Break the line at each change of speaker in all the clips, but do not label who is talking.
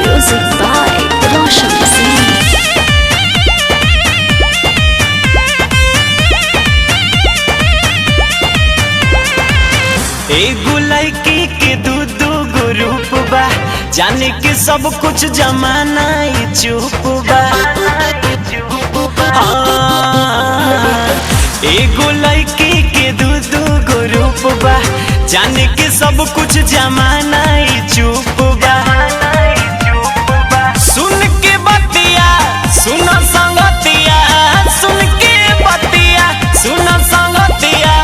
Music by Roshan Singh.
एगो लड़की के दू गो रूप बा, जाने के सब कुछ जमाना ही चुप बा। एगो लड़की के दू गो रूप बा, जाने के सब कुछ जमाना ही चुप बा। सुन के बतिया सुन संगतिया, सुन के बतिया सुन संगतिया,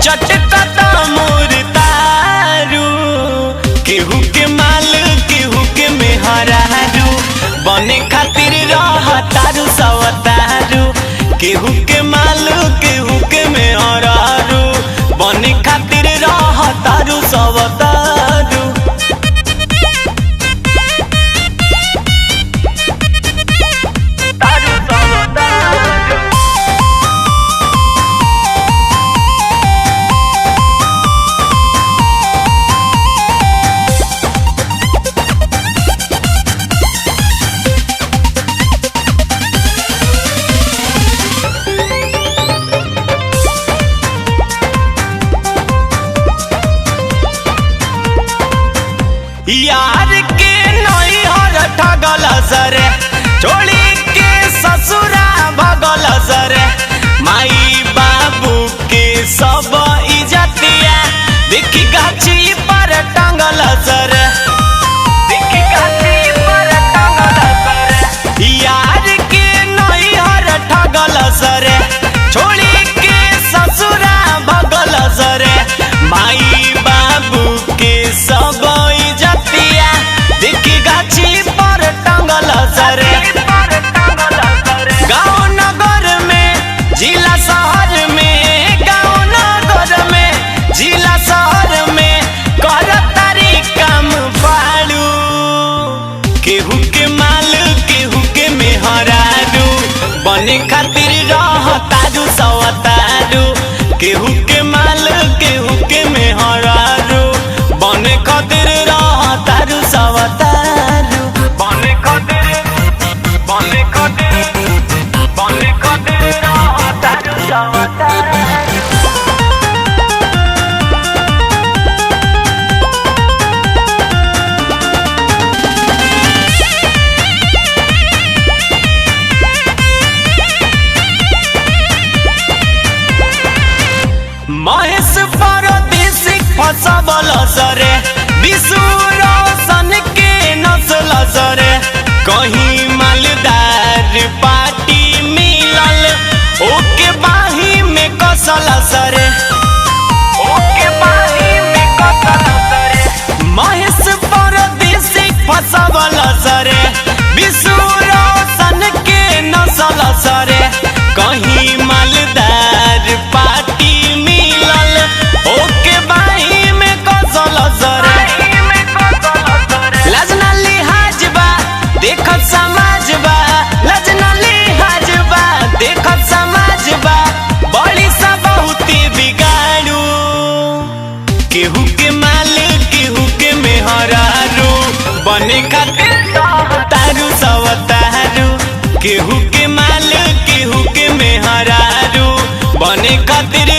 चटकता मोर तारू। केहू के माल केहू के मेहरारू, बने खातिर रह तारू सवतारू। केहू के माल केहू के मेहरारू, बने खातिर रह तारू सवतारू। यार के नई हर ठगल सरे, छोड़ी के ससुरा भगल सरे। माई बाबू के सब इज्जतिया देखी गाछी पर टंगल सरे, देखी गाछी पर टंगल सरे। यार के नई हर ठगल सरे, छोड़ी के ससुरा भगल सरे। माई बाबू के सब देखी गाछी पर टंगल सरे। गाँव नगर में जिला शहर में, गाँव नगर में जिला शहर में कर तारी काम पालू। केहू के माल केहू के मेहरारू, बने खातिर रह तारू सवतारू। केहू के माल केहू के मेहरारू, बने खातिर रह तारू सवतारू। बने खातिर रह तारू सवतारू। महेश परदेसी फसबल सरे, विशु रोशन के नस्ल सरे। कहीं मालदार पार्टी मिलल, ओके बाही में कसल सरे, ओके बाही में कसल सरे। महेश परदेसी फसबल सरे, विशु रोशन के नस्ल सरे। कहीं मालदार पार्टी मिलल, ओके बाही में कसल सरे। लजना लिहाज बा देखत समाज बा, लजना लिहाज बा देखत समाज बा। बड़ी सा बहुती बिगाड़ू, केहू के माल केहू के मेहरारू, बने खातिर तारू सवतारू। केहू के माल केहू के मेहरारू, बने खातिर